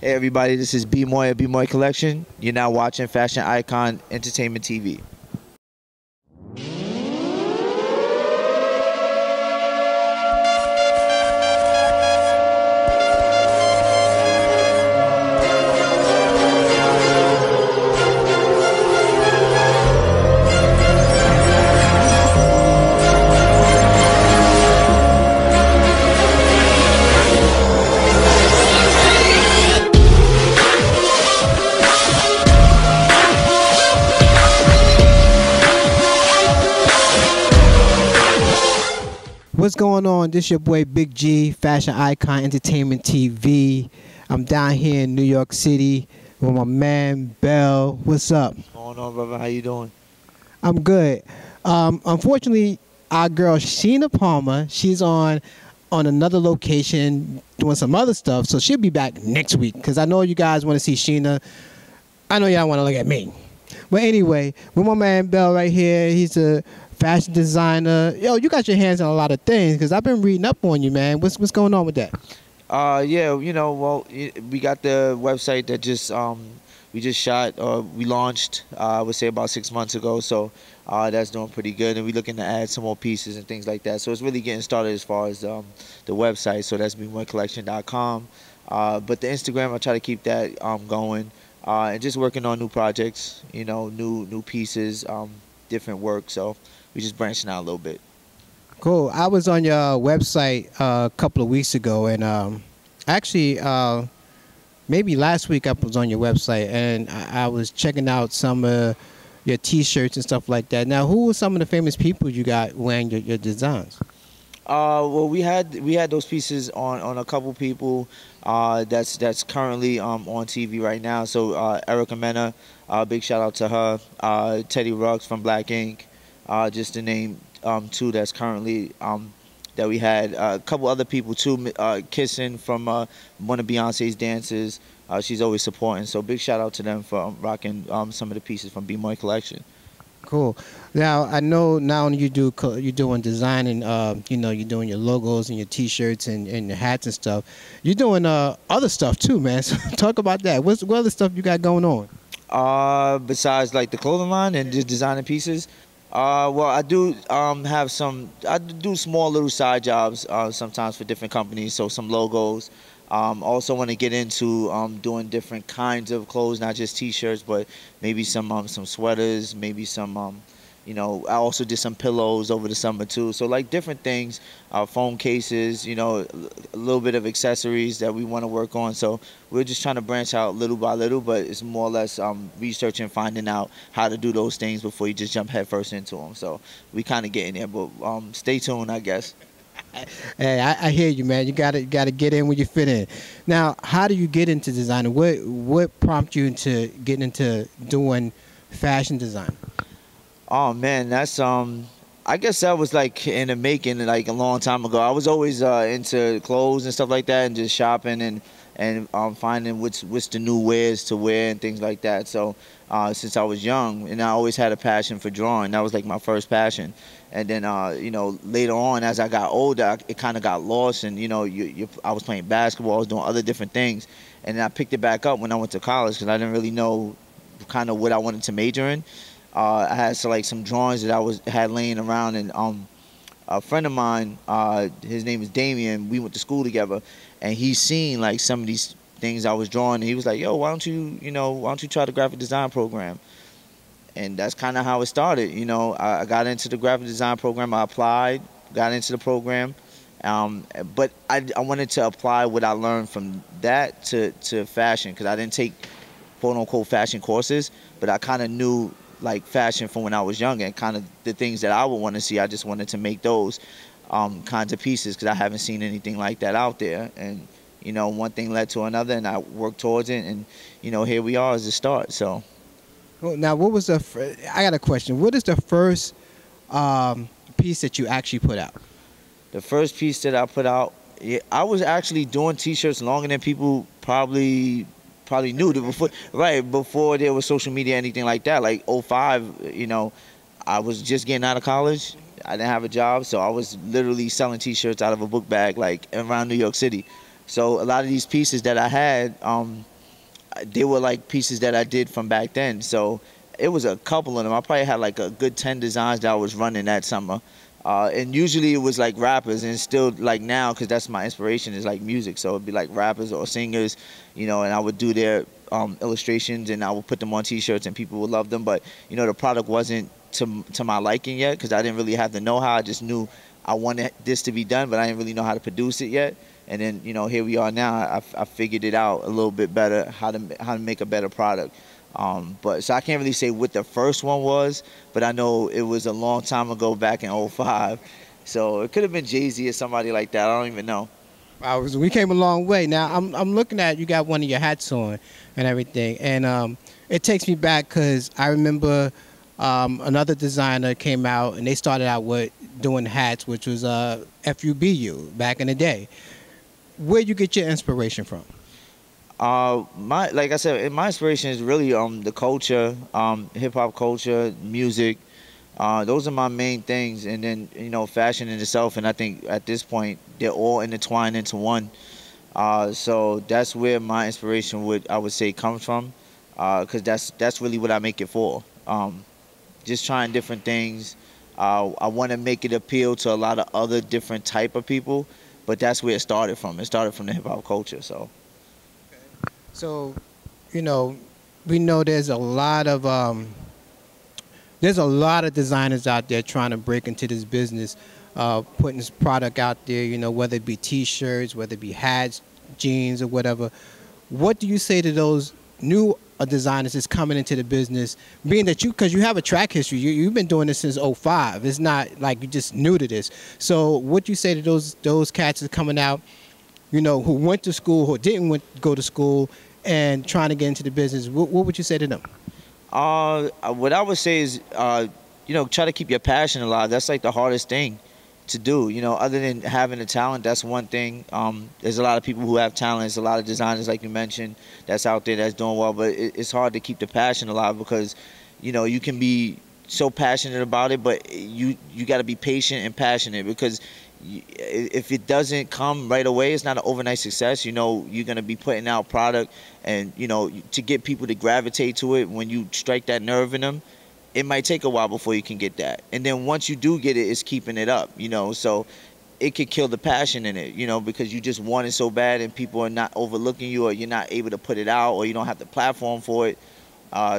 Hey everybody, this is B-Moye of B-Moye Collection. You're now watching Fashion Icon Entertainment TV. What's going on? This your boy Big G, Fashion Icon Entertainment TV. I'm down here in New York City with my man Bell. What's up? What's going on, brother? How you doing? I'm good. Unfortunately, our girl Sheena Palmer, she's on another location doing some other stuff, so she'll be back next week. Because I know you guys want to see Sheena. I know y'all want to look at me. But anyway, with my man Bell right here, he's a fashion designer. Yo, you got your hands on a lot of things because I've been reading up on you, man. What's going on with that? Yeah, we got the website that we just shot, we launched, I would say about 6 months ago. So that's doing pretty good, and we're looking to add some more pieces and things like that. So it's really getting started as far as the website. So that's B-Moyecollection.com. But the Instagram, I try to keep that going, and just working on new projects, new pieces, different work. So we just branching out a little bit. Cool. I was on your website a couple of weeks ago, and actually, maybe last week I was on your website, and I was checking out some of your T-shirts and stuff like that. Now, who are some of the famous people you got wearing your designs? Well, we had those pieces on a couple people that's currently on TV right now. So Erica Mena, big shout out to her. Teddy Ruggs from Black Ink, just to name two that's currently that we had. A couple other people too. Kissing from one of Beyonce's dances. She's always supporting. So big shout out to them for rocking some of the pieces from B-Moye Collection. Cool. Now I know now you're doing designing. You're doing your logos and your T-shirts and your hats and stuff. You're doing other stuff too, man. So talk about that. What other stuff you got going on? Besides like the clothing line and just designing pieces. Well, I do have some. I do small little side jobs sometimes for different companies. So some logos. Also want to get into doing different kinds of clothes, not just T-shirts, but maybe some sweaters, maybe some, I also did some pillows over the summer too. So like different things, phone cases, a little bit of accessories that we want to work on. So we're just trying to branch out little by little, but it's more or less researching, finding out how to do those things before you just jump headfirst into them. So we kind of getting there, but stay tuned, I guess. Hey, I hear you, man. You gotta get in when you fit in. Now, how do you get into designing? What prompted you into getting into doing fashion design? Oh man, that's I guess that was like in the making, like a long time ago. I was always into clothes and stuff like that, and just shopping and finding what's the new wears to wear and things like that. So since I was young, and I always had a passion for drawing. That was like my first passion. And then later on, as I got older, it kind of got lost. And I was playing basketball, I was doing other different things, and then I picked it back up when I went to college because I didn't really know kind of what I wanted to major in. I had some drawings that I had laying around, and a friend of mine, his name is Damien. We went to school together, and he's seen like some of these things I was drawing, and he was like, "Yo, why don't you try the graphic design program?" And that's kind of how it started. I got into the graphic design program. I applied, got into the program, but I wanted to apply what I learned from that to fashion, because I didn't take quote unquote fashion courses, but I kind of knew like fashion from when I was young, and kind of the things that I would want to see. I just wanted to make those kinds of pieces because I haven't seen anything like that out there. And one thing led to another, and I worked towards it, and here we are as the start. So. Now, what was I got a question. What is the first piece that you actually put out? The first piece that I put out, I was actually doing T-shirts longer than people probably knew. Before there was social media, anything like that. Like 05, I was just getting out of college. I didn't have a job, so I was literally selling T-shirts out of a book bag, like around New York City. So a lot of these pieces that I had, they were like pieces that I did from back then. So it was a couple of them. I probably had like a good 10 designs that I was running that summer. And usually it was like rappers, and still like now, because that's my inspiration, is like music. So it'd be like rappers or singers, and I would do their illustrations, and I would put them on T-shirts, and people would love them. But the product wasn't to my liking yet, because I didn't really have the know-how. I just knew I wanted this to be done, but I didn't really know how to produce it yet. And then here we are now. I figured it out a little bit better, how to make a better product. But so I can't really say what the first one was, but I know it was a long time ago, back in '05. So it could have been Jay-Z or somebody like that. I don't even know. We came a long way. Now I'm looking at, you got one of your hats on and everything, and it takes me back because I remember another designer came out and they started out with doing hats, which was FUBU back in the day. Where you get your inspiration from? Like I said, my inspiration is really the culture, hip hop culture, music. Those are my main things, and then fashion in itself. And I think at this point they're all intertwined into one. So that's where my inspiration I would say comes from, because that's really what I make it for. Just trying different things. I want to make it appeal to a lot of other different type of people, but that's where it started from. It started from the hip hop culture. So, we know there's a lot of designers out there trying to break into this business, putting this product out there. Whether it be T-shirts, whether it be hats, jeans, or whatever. What do you say to those new designers that's coming into the business? Being that because you have a track history, you've been doing this since '05. It's not like you're just new to this. So, what do you say to those cats that are coming out? Who went to school, who didn't go to school, and trying to get into the business? What would you say to them? What I would say is, try to keep your passion alive. That's like the hardest thing to do. Other than having the talent, that's one thing. There's a lot of people who have talent. There's a lot of designers, like you mentioned, that's out there that's doing well. But it's hard to keep the passion alive, because, you can be so passionate about it, but you got to be patient and passionate, because if it doesn't come right away, it's not an overnight success. You're going to be putting out product, and to get people to gravitate to it, when you strike that nerve in them, it might take a while before you can get that. And then once you do get it, it's keeping it up. So it could kill the passion in it, because you just want it so bad, and people are not overlooking you, or you're not able to put it out, or you don't have the platform for it.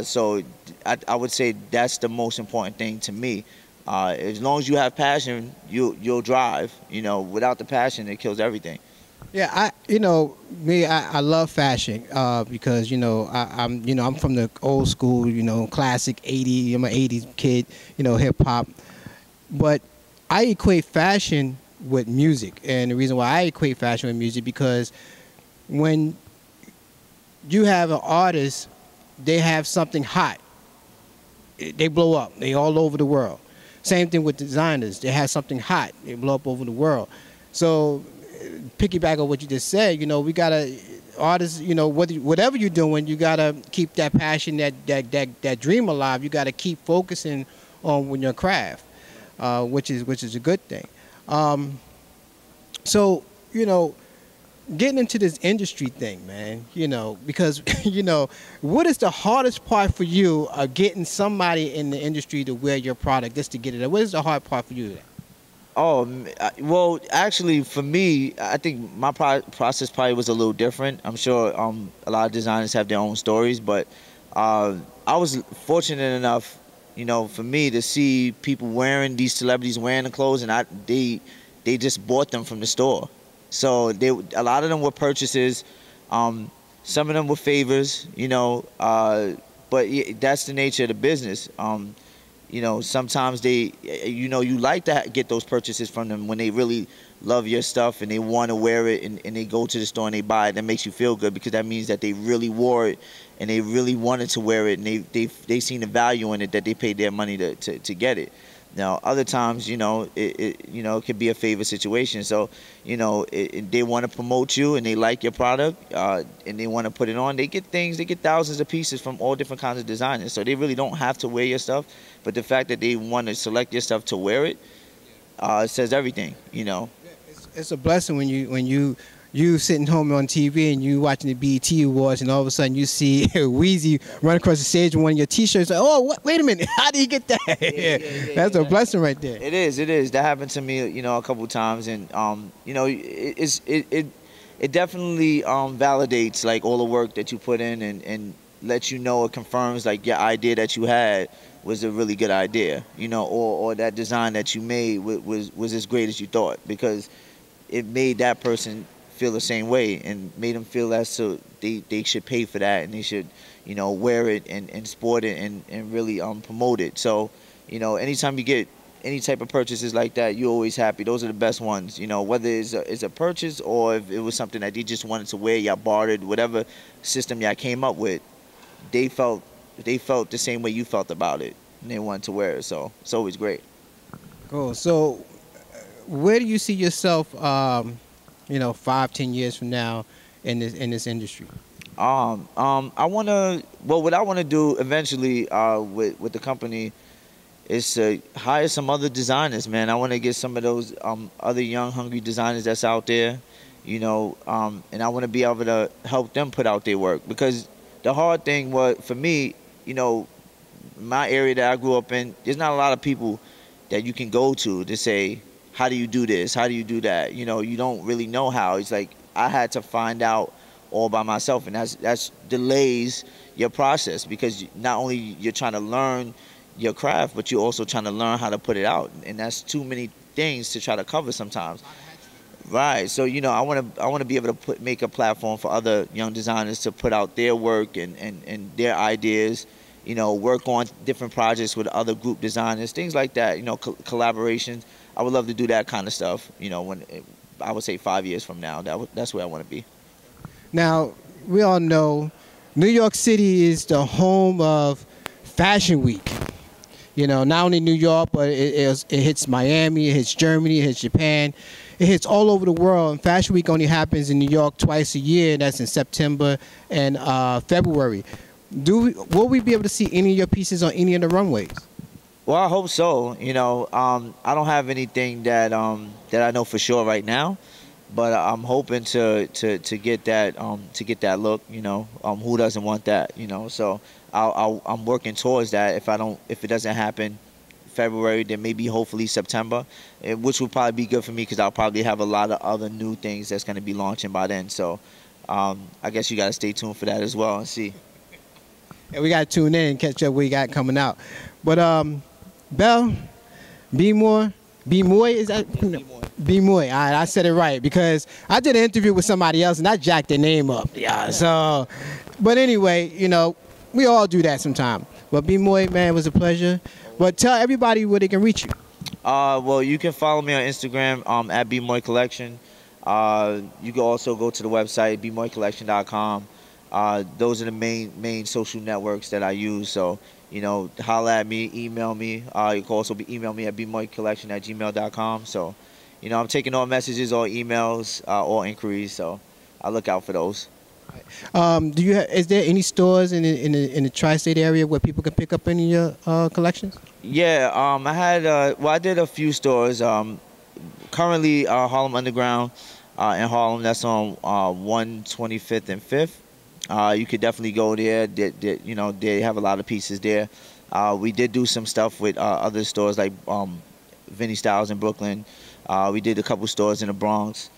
So I would say that's the most important thing to me. As long as you have passion, you'll drive. Without the passion, it kills everything. Yeah, I love fashion because I'm from the old school, classic '80s. I'm an '80s kid, hip hop. But I equate fashion with music, and the reason why I equate fashion with music, because when you have an artist, they have something hot, they blow up. They all over the world. Same thing with designers. They have something hot. They blow up over the world. So, piggyback on what you just said, we gotta, artists, whatever you're doing, you gotta keep that passion, that dream alive. You gotta keep focusing on your craft, which is a good thing. So, getting into this industry thing, man, because, what is the hardest part for you of getting somebody in the industry to wear your product just to get it? What is the hard part for you? Oh, well, actually, for me, I think my process probably was a little different. I'm sure a lot of designers have their own stories, but I was fortunate enough, for me to see people wearing, these celebrities wearing the clothes, and they just bought them from the store. So a lot of them were purchases. Some of them were favors, but that's the nature of the business. Sometimes you like to get those purchases from them when they really love your stuff and they want to wear it, and they go to the store and they buy it. That makes you feel good, because that means that they really wore it and they really wanted to wear it, and they seen the value in it, that they paid their money to get it. Now, other times, it could be a favor situation. So, they want to promote you and they like your product, and they want to put it on. They get thousands of pieces from all different kinds of designers. So they really don't have to wear your stuff. But the fact that they want to select your stuff to wear it says everything. It's a blessing when you you sitting home on TV and you watching the BET Awards, and all of a sudden you see Weezy run across the stage with one of your T-shirts. Like, oh, what, wait a minute, how did you get that? That's a blessing right there. It is. It is. That happened to me, you know, a couple times, and you know, it definitely validates like all the work that you put in, and lets you know, it confirms like your idea that you had was a really good idea, you know, or that design that you made was as great as you thought, because it made that person feel the same way and made them feel that, so they should pay for that, and they should, you know, wear it and sport it and really promote it. So, you know, anytime you get any type of purchases like that, you're always happy. Those are the best ones, you know, whether it's a purchase or if it was something that they just wanted to wear, y'all bartered, whatever system y'all came up with, they felt the same way you felt about it, and they wanted to wear it. So it's always great. Cool. So where do you see yourself, you know, 5-10 years from now in this industry? I wanna, well, what I wanna do eventually with the company is to hire some other designers, man. I wanna get some of those other young, hungry designers that's out there, you know, and I wanna be able to help them put out their work, because the hard thing was for me, you know, my area that I grew up in, there's not a lot of people that you can go to say, how do you do this? How do you do that? You know, you don't really know how. It's like I had to find out all by myself, and that's delays your process, because not only you're trying to learn your craft, but you're also trying to learn how to put it out, and that's too many things to try to cover sometimes. Right. So, you know, I want to be able to make a platform for other young designers to put out their work and their ideas, you know, work on different projects with other group designers, things like that, you know, collaborations. I would love to do that kind of stuff, you know, I would say 5 years from now. That's where I want to be. Now, we all know New York City is the home of Fashion Week. You know, not only New York, but it hits Miami, it hits Germany, it hits Japan. It hits all over the world. And Fashion Week only happens in New York twice a year. That's in September and February. Will we be able to see any of your pieces on any of the runways? Well, I hope so. You know, I don't have anything that I know for sure right now, but I'm hoping to get that look. You know, who doesn't want that? You know, so I'm working towards that. If it doesn't happen February, then maybe hopefully September, which would probably be good for me, because I'll probably have a lot of other new things that's going to be launching by then. So I guess you got to stay tuned for that as well and see. And we got to tune in and catch up what we got coming out. But Bell, B-Moye, is that? B-Moye. All right, I said it right, because I did an interview with somebody else and I jacked their name up. Yeah. So, but anyway, you know, we all do that sometime. But B-Moye, man, it was a pleasure. But tell everybody where they can reach you. Well, you can follow me on Instagram at B-Moye Collection. You can also go to the website bmoyecollection.com. Those are the main social networks that I use. So, you know, holla at me, email me. You can also email me at bmoyecollection@gmail.com. So, you know, I'm taking all messages, all emails, all inquiries. So I look out for those. Is there any stores in the tri-state area where people can pick up any of your collections? Yeah, I did a few stores. Currently, Harlem Underground in Harlem. That's on 125th and 5th. You could definitely go there. You know, they have a lot of pieces there. We did do some stuff with other stores like Vinnie Styles in Brooklyn. We did a couple stores in the Bronx.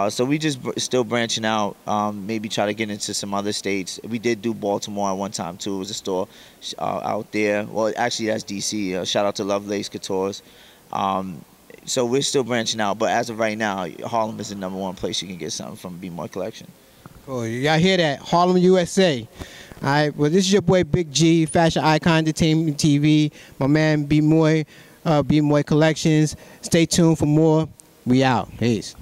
So we just still branching out, maybe try to get into some other states. We did do Baltimore at one time too. It was a store out there. Well, actually that's DC. Shout out to Lovelace Couture's. So we're still branching out, but as of right now, Harlem is the #1 place you can get something from B-Moye Collection. Cool. Y'all hear that? Harlem, USA. All right. Well, this is your boy Big G, Fashion Icon Entertainment TV. My man B-Moye, B-Moye Collections. Stay tuned for more. We out. Peace.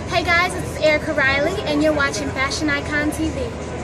Hey guys, it's Erica Riley, and you're watching Fashion Icon TV.